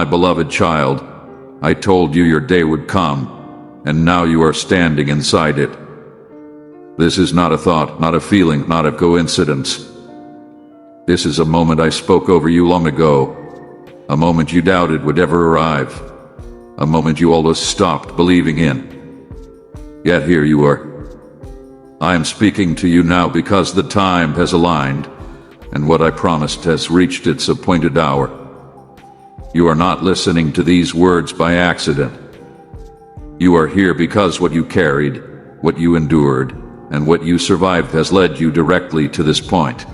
my beloved child, I told you your day would come, and now you are standing inside it. This is not a thought, not a feeling, not a coincidence. This is a moment I spoke over you long ago, a moment you doubted would ever arrive, a moment you almost stopped believing in. Yet here you are. I am speaking to you now because the time has aligned, and what I promised has reached its appointed hour. You are not listening to these words by accident. You are here because what you carried, what you endured, and what you survived has led you directly to this point.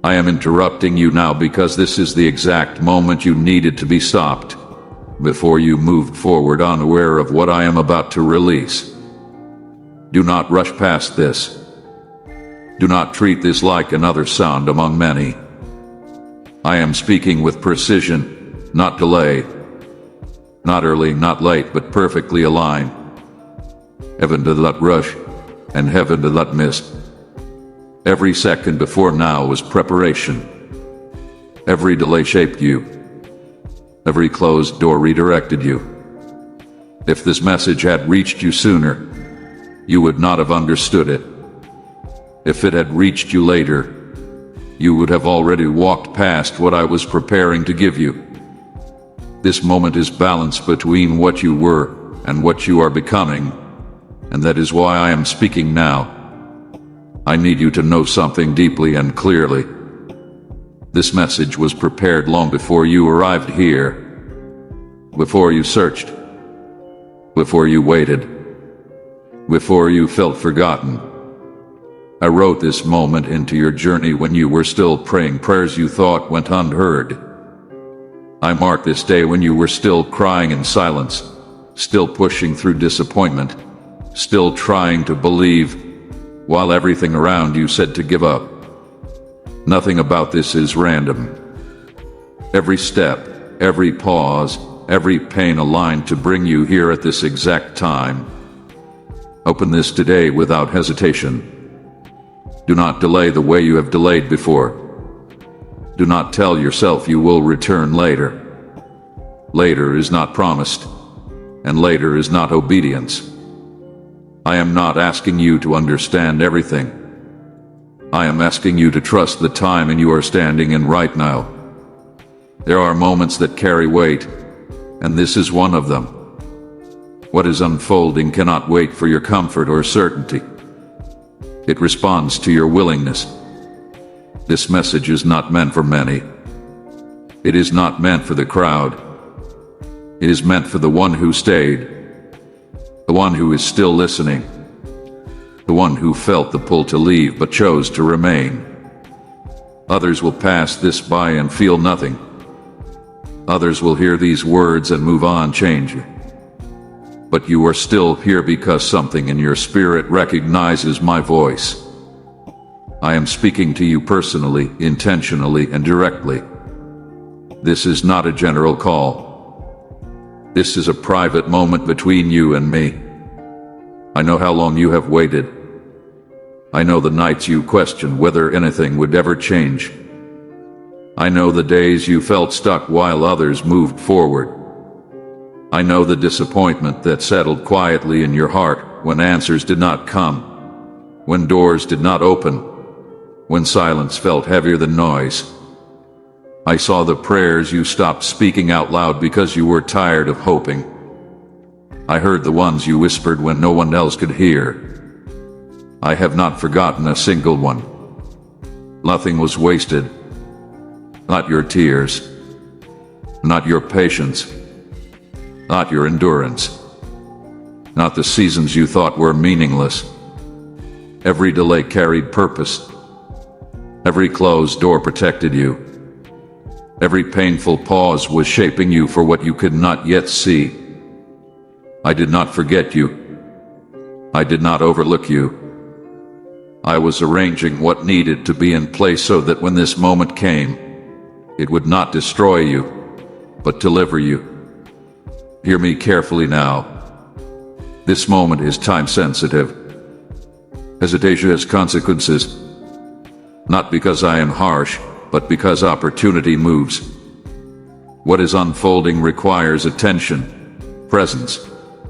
I am interrupting you now because this is the exact moment you needed to be stopped, before you moved forward unaware of what I am about to release. Do not rush past this. Do not treat this like another sound among many. I am speaking with precision, not delay. Not early, not late, but perfectly aligned. Heaven did not rush, and heaven did not miss. Every second before now was preparation. Every delay shaped you. Every closed door redirected you. If this message had reached you sooner, you would not have understood it. If it had reached you later, you would have already walked past what I was preparing to give you. This moment is balance between what you were and what you are becoming, and that is why I am speaking now. I need you to know something deeply and clearly. This message was prepared long before you arrived here, before you searched, before you waited, before you felt forgotten. I wrote this moment into your journey when you were still praying prayers you thought went unheard. I marked this day when you were still crying in silence, still pushing through disappointment, still trying to believe, while everything around you said to give up. Nothing about this is random. Every step, every pause, every pain aligned to bring you here at this exact time. Open this today without hesitation. Do not delay the way you have delayed before. Do not tell yourself you will return later. Later is not promised, and later is not obedience. I am not asking you to understand everything. I am asking you to trust the time you are standing in right now. There are moments that carry weight, and this is one of them. What is unfolding cannot wait for your comfort or certainty. It responds to your willingness. This message is not meant for many. It is not meant for the crowd. It is meant for the one who stayed, the one who is still listening, the one who felt the pull to leave but chose to remain. Others will pass this by and feel nothing. Others will hear these words and move on, change. But you are still here because something in your spirit recognizes my voice. I am speaking to you personally, intentionally, and directly. This is not a general call. This is a private moment between you and me. I know how long you have waited. I know the nights you questioned whether anything would ever change. I know the days you felt stuck while others moved forward. I know the disappointment that settled quietly in your heart when answers did not come, when doors did not open, when silence felt heavier than noise. I saw the prayers you stopped speaking out loud because you were tired of hoping. I heard the ones you whispered when no one else could hear. I have not forgotten a single one. Nothing was wasted. Not your tears. Not your patience. Not your endurance. Not the seasons you thought were meaningless. Every delay carried purpose. Every closed door protected you. Every painful pause was shaping you for what you could not yet see. I did not forget you. I did not overlook you. I was arranging what needed to be in place so that when this moment came, it would not destroy you, but deliver you. Hear me carefully now. This moment is time-sensitive. Hesitation has consequences, not because I am harsh, but because opportunity moves. What is unfolding requires attention, presence,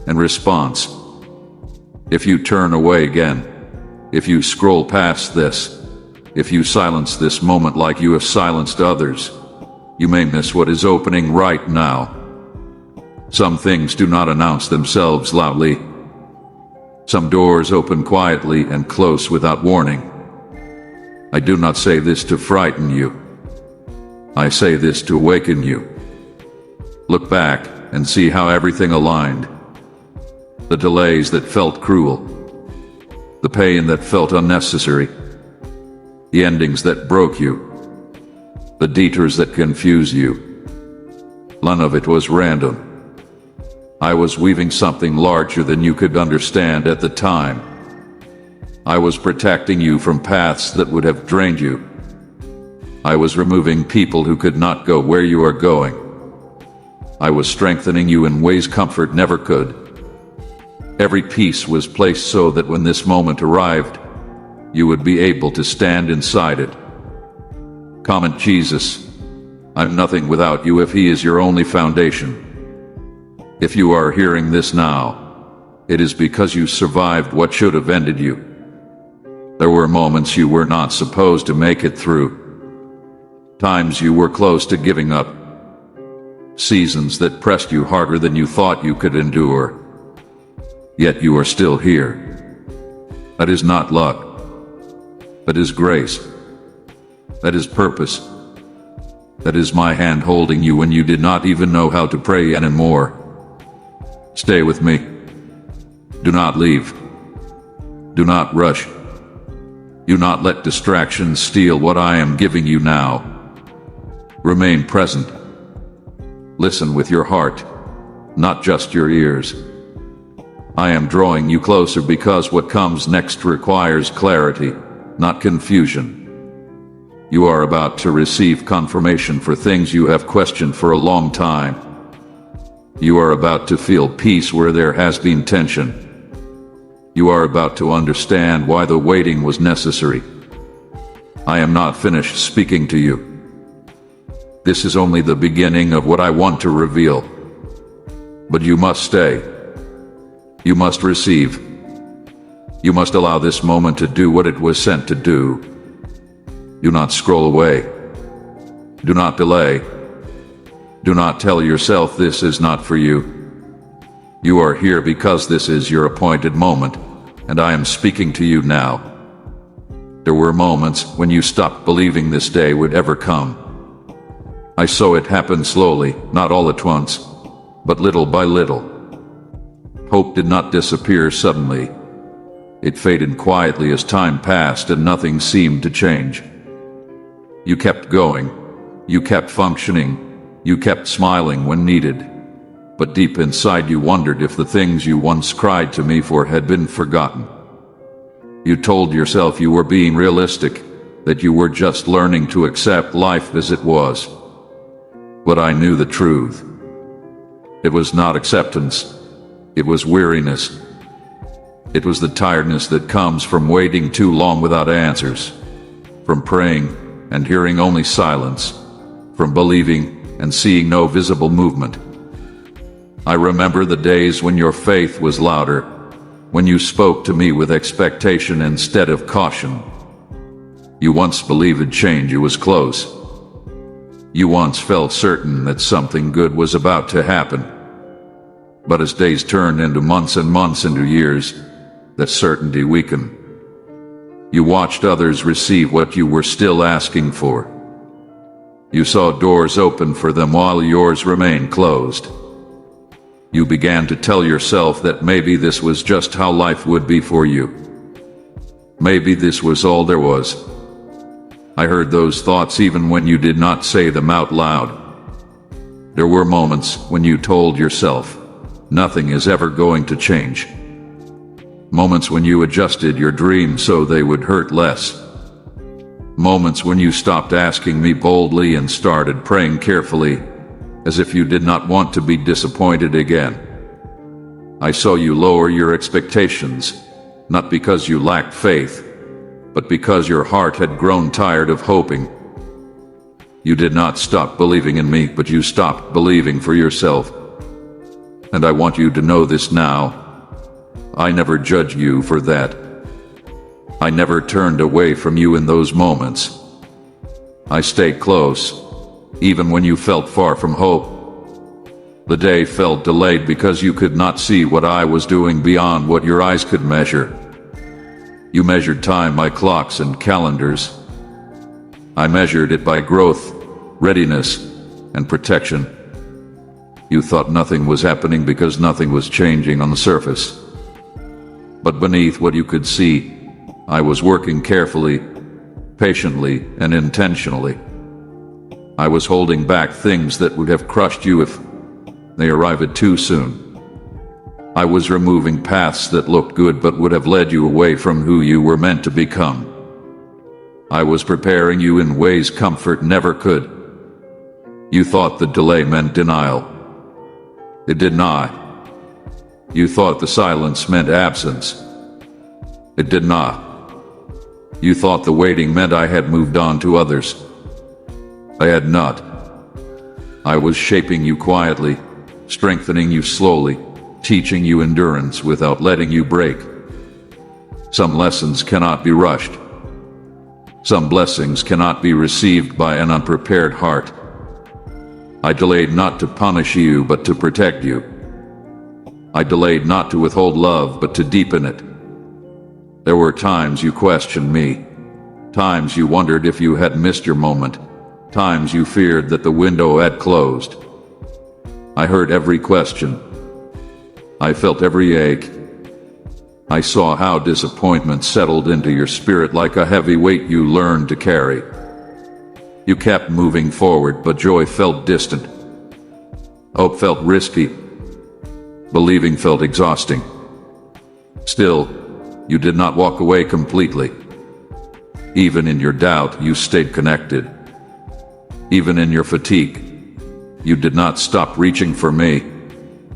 and response. If you turn away again, if you scroll past this, if you silence this moment like you have silenced others, you may miss what is opening right now. Some things do not announce themselves loudly. Some doors open quietly and close without warning. I do not say this to frighten you. I say this to awaken you. Look back and see how everything aligned. The delays that felt cruel, the pain that felt unnecessary, the endings that broke you, the detours that confuse you. None of it was random. I was weaving something larger than you could understand at the time. I was protecting you from paths that would have drained you. I was removing people who could not go where you are going. I was strengthening you in ways comfort never could. Every piece was placed so that when this moment arrived, you would be able to stand inside it. Comment Jesus, I'm nothing without you if He is your only foundation. If you are hearing this now, it is because you survived what should have ended you. There were moments you were not supposed to make it through. Times you were close to giving up. Seasons that pressed you harder than you thought you could endure. Yet you are still here. That is not luck. That is grace. That is purpose. That is my hand holding you when you did not even know how to pray anymore. Stay with me. Do not leave. Do not rush. Do not let distractions steal what I am giving you now. Remain present. Listen with your heart, not just your ears. I am drawing you closer because what comes next requires clarity, not confusion. You are about to receive confirmation for things you have questioned for a long time. You are about to feel peace where there has been tension. You are about to understand why the waiting was necessary. I am not finished speaking to you. This is only the beginning of what I want to reveal. But you must stay. You must receive. You must allow this moment to do what it was sent to do. Do not scroll away. Do not delay. Do not tell yourself this is not for you. You are here because this is your appointed moment, and I am speaking to you now. There were moments when you stopped believing this day would ever come. I saw it happen slowly, not all at once, but little by little. Hope did not disappear suddenly. It faded quietly as time passed and nothing seemed to change. You kept going. You kept functioning. You kept smiling when needed. But deep inside you wondered if the things you once cried to me for had been forgotten. You told yourself you were being realistic, that you were just learning to accept life as it was. But I knew the truth. It was not acceptance. It was weariness. It was the tiredness that comes from waiting too long without answers, from praying and hearing only silence, from believing and seeing no visible movement. I remember the days when your faith was louder, when you spoke to me with expectation instead of caution. You once believed change was close. You once felt certain that something good was about to happen. But as days turned into months and months into years, that certainty weakened. You watched others receive what you were still asking for. You saw doors open for them while yours remained closed. You began to tell yourself that maybe this was just how life would be for you. Maybe this was all there was. I heard those thoughts even when you did not say them out loud. There were moments when you told yourself, nothing is ever going to change. Moments when you adjusted your dreams so they would hurt less. Moments when you stopped asking me boldly and started praying carefully, as if you did not want to be disappointed again. I saw you lower your expectations, not because you lacked faith, but because your heart had grown tired of hoping. You did not stop believing in me, but you stopped believing for yourself. And I want you to know this now. I never judge you for that. I never turned away from you in those moments. I stayed close, even when you felt far from hope. The day felt delayed because you could not see what I was doing beyond what your eyes could measure. You measured time by clocks and calendars. I measured it by growth, readiness, and protection. You thought nothing was happening because nothing was changing on the surface. But beneath what you could see, I was working carefully, patiently, and intentionally. I was holding back things that would have crushed you if they arrived too soon. I was removing paths that looked good but would have led you away from who you were meant to become. I was preparing you in ways comfort never could. You thought the delay meant denial. It did not. You thought the silence meant absence. It did not. You thought the waiting meant I had moved on to others. I had not. I was shaping you quietly, strengthening you slowly, teaching you endurance without letting you break. Some lessons cannot be rushed. Some blessings cannot be received by an unprepared heart. I delayed not to punish you, but to protect you. I delayed not to withhold love, but to deepen it. There were times you questioned me, times you wondered if you had missed your moment, times you feared that the window had closed. I heard every question. I felt every ache. I saw how disappointment settled into your spirit like a heavy weight you learned to carry. You kept moving forward, but joy felt distant. Hope felt risky. Believing felt exhausting. Still, you did not walk away completely. Even in your doubt, you stayed connected. Even in your fatigue, you did not stop reaching for me,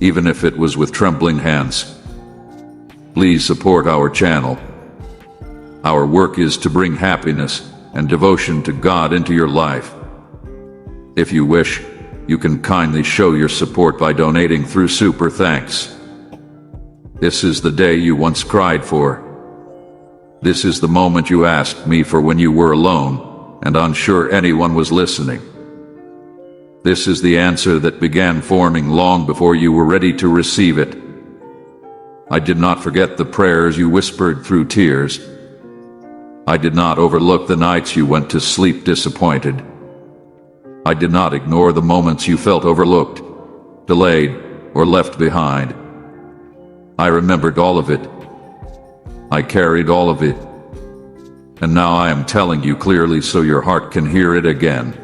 even if it was with trembling hands. Please support our channel. Our work is to bring happiness and devotion to God into your life. If you wish, you can kindly show your support by donating through Super Thanks. This is the day you once cried for. This is the moment you asked me for when you were alone and unsure anyone was listening. This is the answer that began forming long before you were ready to receive it. I did not forget the prayers you whispered through tears. I did not overlook the nights you went to sleep disappointed. I did not ignore the moments you felt overlooked, delayed, or left behind. I remembered all of it. I carried all of it. And now I am telling you clearly so your heart can hear it again.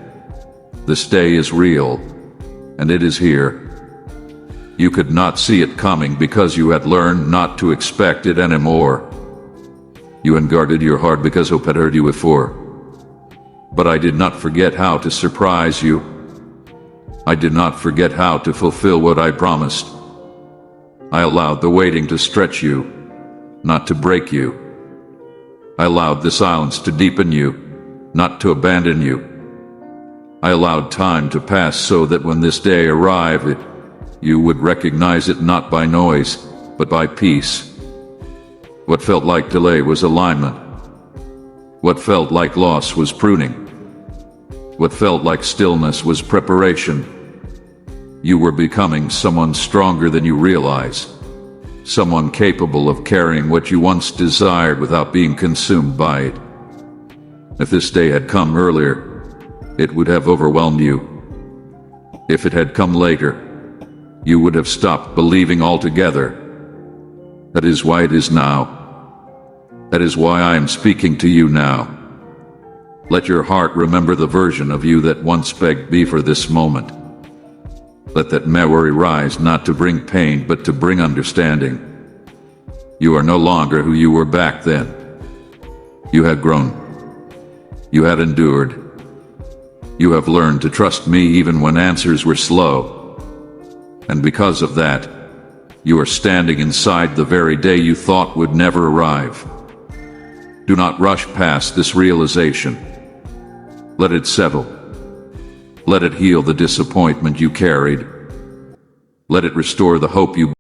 This day is real, and it is here. You could not see it coming because you had learned not to expect it anymore. You unguarded your heart because hope had hurt you before. But I did not forget how to surprise you. I did not forget how to fulfill what I promised. I allowed the waiting to stretch you, not to break you. I allowed the silence to deepen you, not to abandon you. I allowed time to pass so that when this day arrived, you would recognize it not by noise, but by peace. What felt like delay was alignment. What felt like loss was pruning. What felt like stillness was preparation. You were becoming someone stronger than you realize. Someone capable of carrying what you once desired without being consumed by it. If this day had come earlier, it would have overwhelmed you. If it had come later, you would have stopped believing altogether. That is why it is now. That is why I am speaking to you now. Let your heart remember the version of you that once begged me for this moment. Let that memory rise not to bring pain but to bring understanding. You are no longer who you were back then. You had grown. You had endured. You have learned to trust me even when answers were slow. And because of that, you are standing inside the very day you thought would never arrive. Do not rush past this realization. Let it settle. Let it heal the disappointment you carried. Let it restore the hope you